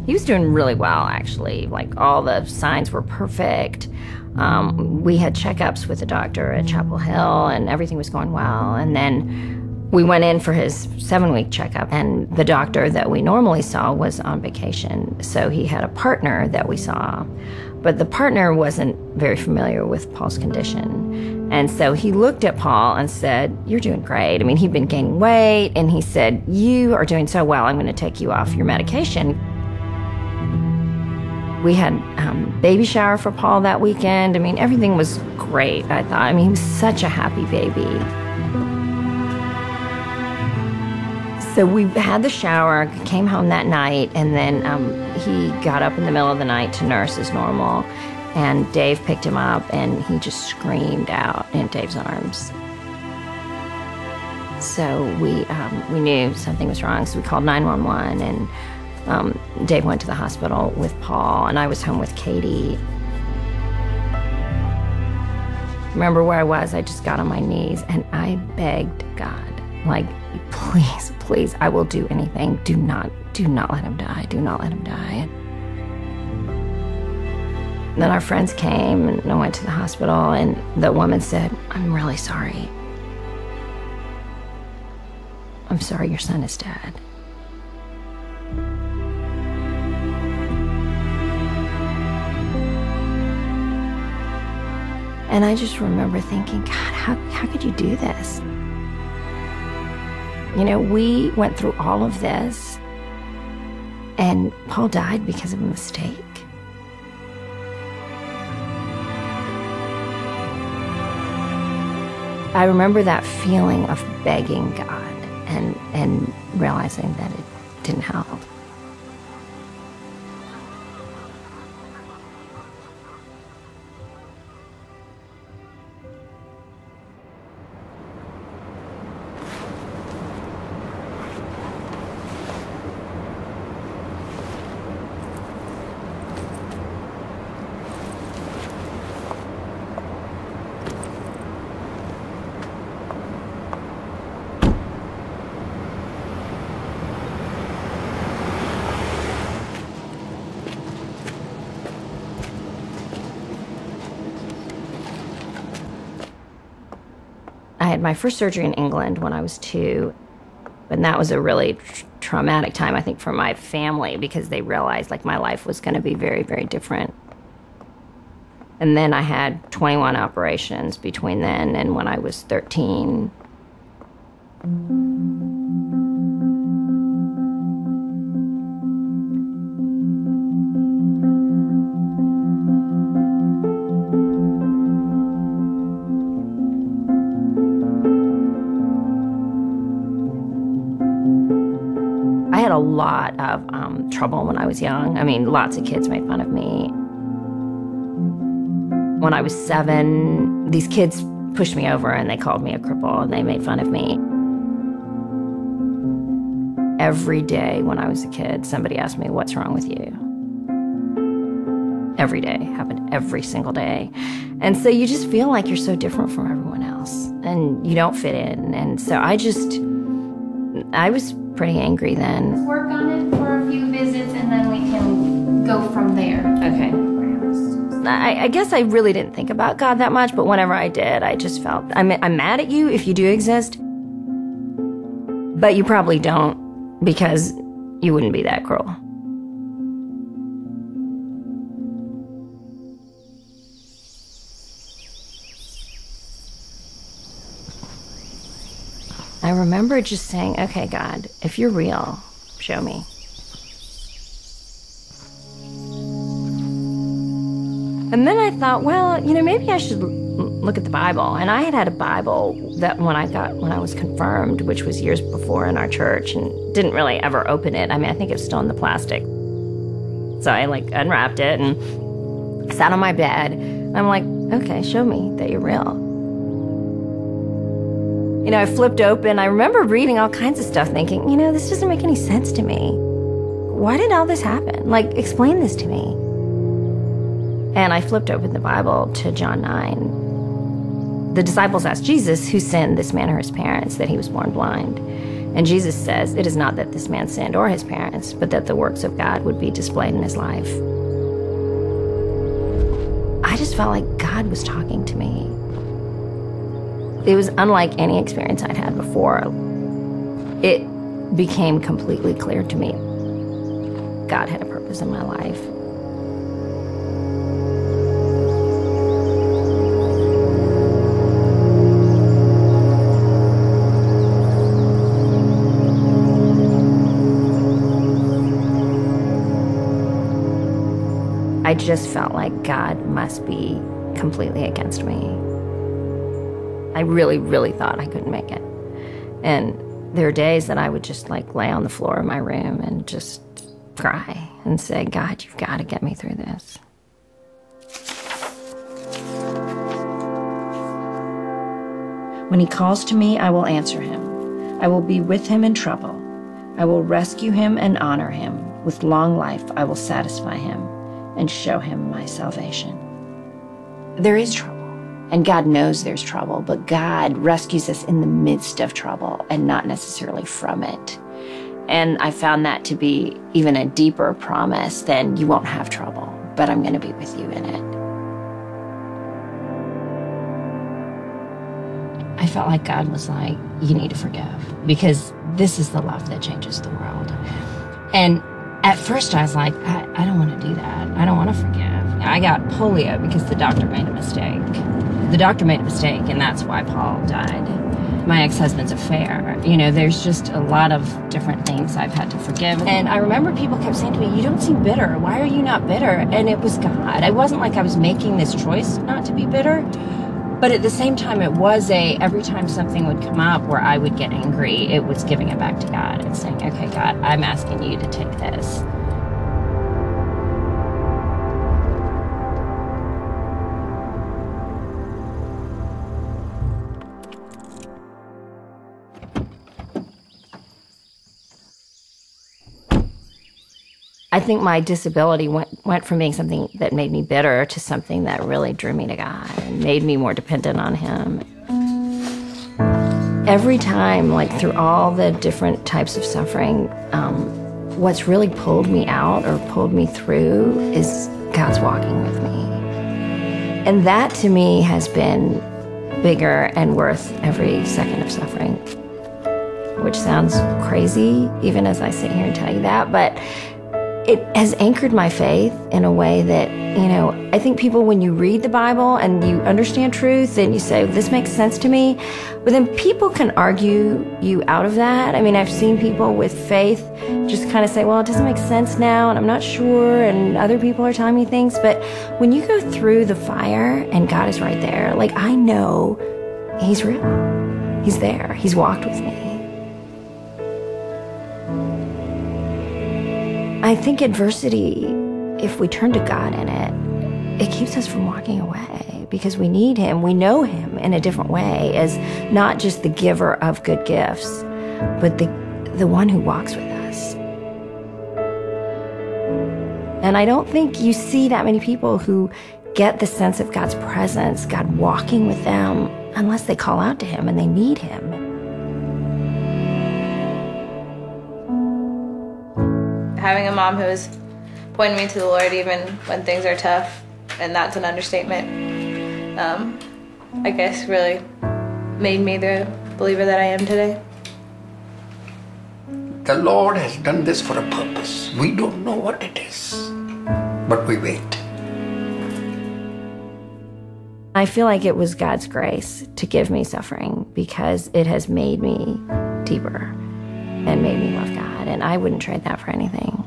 He was doing really well, actually. Like, all the signs were perfect. We had checkups with the doctor at Chapel Hill, and everything was going well. And then we went in for his 7-week checkup, and the doctor that we normally saw was on vacation. So he had a partner that we saw. But the partner wasn't very familiar with Paul's condition. And so he looked at Paul and said, "You're doing great." I mean, he'd been gaining weight, and he said, "You are doing so well, I'm going to take you off your medication." We had baby shower for Paul that weekend. I mean, everything was great, I thought. I mean, he was such a happy baby. So we had the shower, came home that night, and then he got up in the middle of the night to nurse as normal, and Dave picked him up, and he just screamed out in Dave's arms. So we knew something was wrong, so we called 911, and Dave went to the hospital with Paul, and I was home with Katie. Remember where I was? I just got on my knees, and I begged God, like, please, please, I will do anything. Do not let him die. Do not let him die. And then our friends came, and I went to the hospital, and the woman said, "I'm really sorry. I'm sorry your son is dead." And I just remember thinking, God, how could you do this? You know, we went through all of this, and Paul died because of a mistake. I remember that feeling of begging God and realizing that it didn't help. I had my first surgery in England when I was 2, and that was a really traumatic time, I think, for my family, because they realized, like, my life was going to be very, very different. And then I had 21 operations between then and when I was 13. I had a lot of trouble when I was young. I mean, lots of kids made fun of me. When I was 7, these kids pushed me over and they called me a cripple and they made fun of me. Every day when I was a kid, somebody asked me, "What's wrong with you?" Every day, happened every single day. And so you just feel like you're so different from everyone else and you don't fit in. And so I was pretty angry then. Work on it for a few visits and then we can go from there. Okay. I guess I really didn't think about God that much, but whenever I did, I just felt, I'm mad at you if you do exist, but you probably don't, because you wouldn't be that cruel. I remember just saying, "Okay, God, if you're real, show me." And then I thought, well, you know, maybe I should look at the Bible. And I had a Bible that when I was confirmed, which was years before in our church, and didn't really ever open it. I mean, I think it was still in the plastic. So I unwrapped it and sat on my bed. I'm like, okay, show me that you're real. You know, I flipped open. I remember reading all kinds of stuff thinking, you know, this doesn't make any sense to me. Why did all this happen? Like, explain this to me. And I flipped open the Bible to John 9. The disciples asked Jesus, "Who sinned, this man or his parents, that he was born blind?" And Jesus says, it is not that this man sinned or his parents, but that the works of God would be displayed in his life. I just felt like God was talking to me. It was unlike any experience I'd had before. It became completely clear to me God had a purpose in my life. I just felt like God must be completely against me. I really, really thought I couldn't make it. And there are days that I would just like lay on the floor of my room and just cry and say, God, you've got to get me through this. When he calls to me, I will answer him. I will be with him in trouble. I will rescue him and honor him. With long life, I will satisfy him and show him my salvation. There is trouble, and God knows there's trouble, but God rescues us in the midst of trouble and not necessarily from it. And I found that to be even a deeper promise than you won't have trouble, but I'm going to be with you in it. I felt like God was like, you need to forgive, because this is the love that changes the world. And at first I was like, I don't want to do that. I don't want to forgive. I got polio because the doctor made a mistake. The doctor made a mistake, and that's why Paul died. My ex-husband's affair. You know, there's just a lot of different things I've had to forgive. And I remember people kept saying to me, you don't seem bitter. Why are you not bitter? And it was God. It wasn't like I was making this choice not to be bitter. But at the same time, it was every time something would come up where I would get angry, it was giving it back to God and saying, okay, God, I'm asking you to take this. I think my disability went from being something that made me bitter to something that really drew me to God and made me more dependent on him. Every time, like through all the different types of suffering, what's really pulled me out or pulled me through is God's walking with me. And that to me has been bigger and worth every second of suffering, which sounds crazy even as I sit here and tell you that, but it has anchored my faith in a way that, you know, I think people, when you read the Bible and you understand truth and you say, this makes sense to me, but then people can argue you out of that. I mean, I've seen people with faith just kind of say, well, it doesn't make sense now, and I'm not sure, and other people are telling me things. But when you go through the fire and God is right there, like, I know he's real. He's there. He's walked with me. I think adversity, if we turn to God in it, it keeps us from walking away because we need him. We know him in a different way as not just the giver of good gifts, but the one who walks with us. And I don't think you see that many people who get the sense of God's presence, God walking with them, unless they call out to him and they need him. Having a mom who is pointing me to the Lord even when things are tough, and that's an understatement, I guess really made me the believer that I am today. The Lord has done this for a purpose. We don't know what it is, but we wait. I feel like it was God's grace to give me suffering because it has made me deeper and made me love God, and I wouldn't trade that for anything.